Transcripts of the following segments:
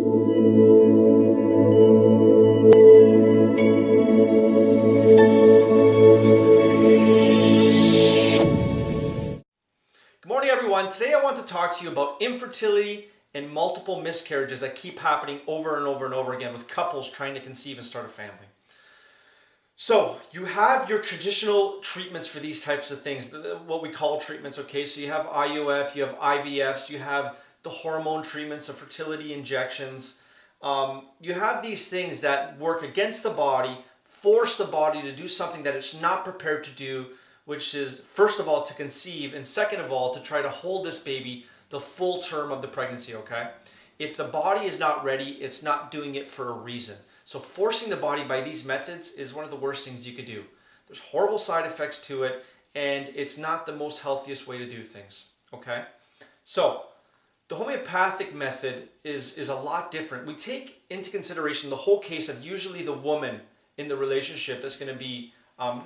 Good morning, everyone. Today I want to talk to you about infertility and multiple miscarriages that keep happening over and over and over again with couples trying to conceive and start a family. So you have your traditional treatments for these types of things, what we call treatments, okay? So you have IUF, you have IVFs, you have the hormone treatments, the fertility injections. You have these things that work against the body, force the body to do something that it's not prepared to do, which is first of all to conceive, and second of all to try to hold this baby the full term of the pregnancy, okay? If the body is not ready, it's not doing it for a reason. So forcing the body by these methods is one of the worst things you could do. There's horrible side effects to it, and it's not the most healthiest way to do things, okay? So the homeopathic method is a lot different. We take into consideration the whole case of usually the woman in the relationship that's going to be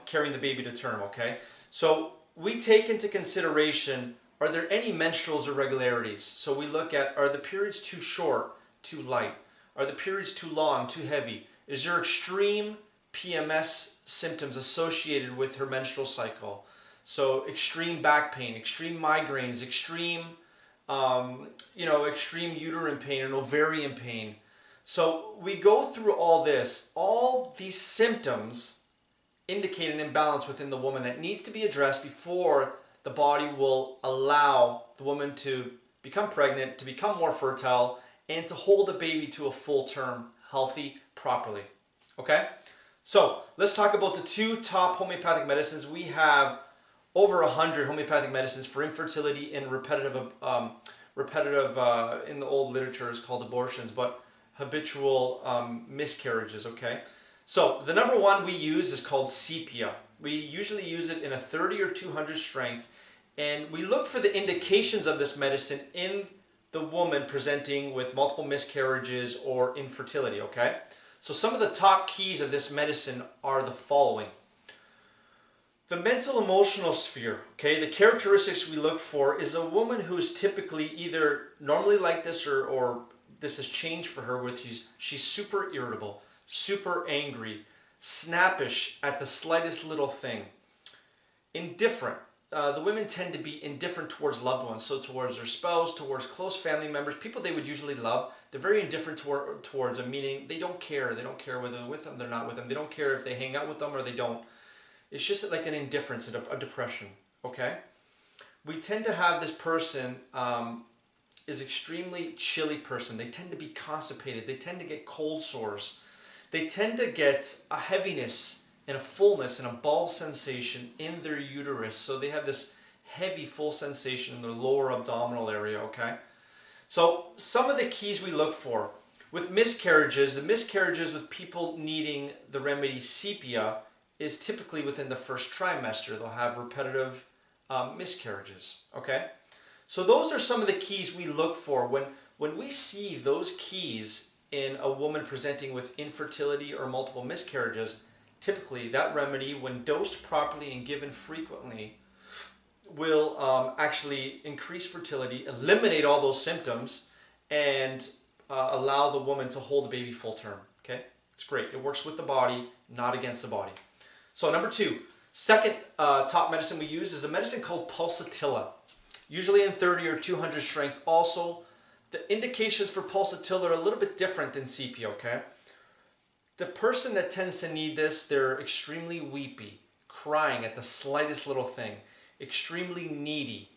carrying the baby to term, okay? So we take into consideration, are there any menstrual irregularities? So we look at, are the periods too short, too light? Are the periods too long, too heavy? Is there extreme PMS symptoms associated with her menstrual cycle? So extreme back pain, extreme migraines, extreme uterine pain and ovarian pain. So we go through all this. All these symptoms indicate an imbalance within the woman that needs to be addressed before the body will allow the woman to become pregnant, to become more fertile, and to hold the baby to a full term, healthy, properly. Okay? So let's talk about the two top homeopathic medicines. We have over 100 homeopathic medicines for infertility and repetitive in the old literature is called abortions, but habitual miscarriages, okay? So the number one we use is called sepia. We usually use it in a 30 or 200 strength, and we look for the indications of this medicine in the woman presenting with multiple miscarriages or infertility, okay? So some of the top keys of this medicine are the following. The mental emotional sphere, okay? The characteristics we look for is a woman who's typically either normally like this or this has changed for her, with she's super irritable, super angry, snappish at the slightest little thing, indifferent. The women tend to be indifferent towards loved ones, so towards their spouse, towards close family members, people they would usually love. They're very indifferent towards them, meaning they don't care. They don't care whether they're with them, they're not with them. They don't care if they hang out with them or they don't. It's just like an indifference, a depression, okay? We tend to have this person is extremely chilly person. They tend to be constipated. They tend to get cold sores. They tend to get a heaviness and a fullness and a ball sensation in their uterus. So they have this heavy, full sensation in their lower abdominal area, okay? So some of the keys we look for. With miscarriages, the miscarriages with people needing the remedy sepia is typically within the first trimester. They'll have repetitive miscarriages, okay? So those are some of the keys we look for. When we see those keys in a woman presenting with infertility or multiple miscarriages, typically that remedy, when dosed properly and given frequently, will actually increase fertility, eliminate all those symptoms, and allow the woman to hold the baby full term, okay? It's great. It works with the body, not against the body. So number two, second top medicine we use is a medicine called pulsatilla, usually in 30 or 200 strength. Also, the indications for pulsatilla are a little bit different than sepia, okay? The person that tends to need this, they're extremely weepy, crying at the slightest little thing, extremely needy.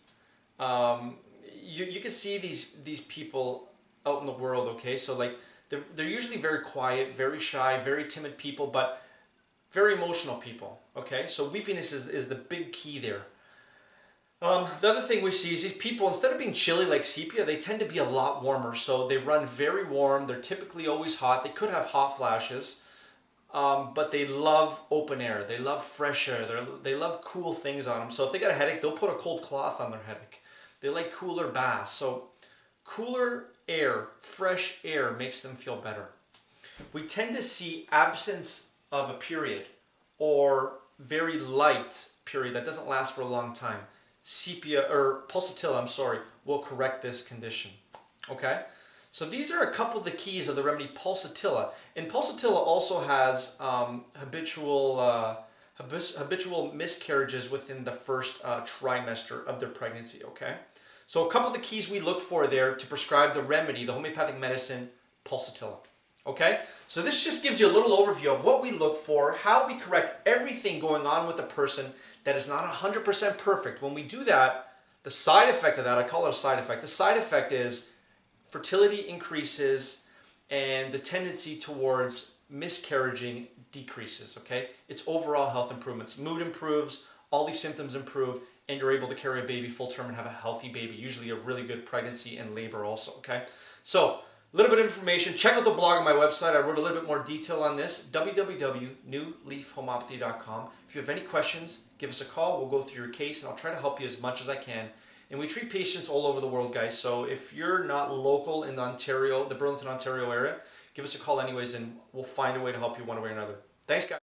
You can see these people out in the world, okay? So like they're usually very quiet, very shy, very timid people, but very emotional people, okay? So weepiness is the big key there. The other thing we see is these people, instead of being chilly like sepia, they tend to be a lot warmer. So they run very warm. They're typically always hot. They could have hot flashes, but they love open air. They love fresh air. They love cool things on them. So if they got a headache, they'll put a cold cloth on their headache. They like cooler baths. So cooler air, fresh air makes them feel better. We tend to see absence of a period or very light period that doesn't last for a long time. Sepia or pulsatilla, will correct this condition. Okay? So these are a couple of the keys of the remedy pulsatilla. And pulsatilla also has habitual miscarriages within the first trimester of their pregnancy, okay? So a couple of the keys we look for there to prescribe the remedy, the homeopathic medicine pulsatilla, okay? So this just gives you a little overview of what we look for, how we correct everything going on with the person that is not 100% perfect. When we do that, the side effect of that, I call it a side effect. The side effect is fertility increases and the tendency towards miscarriaging decreases, okay? It's overall health improvements. Mood improves, all these symptoms improve, and you're able to carry a baby full term and have a healthy baby, usually a really good pregnancy and labor also, okay? So, a little bit of information. Check out the blog on my website. I wrote a little bit more detail on this, www.newleafhomeopathy.com. If you have any questions, give us a call. We'll go through your case, and I'll try to help you as much as I can. And we treat patients all over the world, guys. So if you're not local in Ontario, the Burlington, Ontario area, give us a call anyways, and we'll find a way to help you one way or another. Thanks, guys.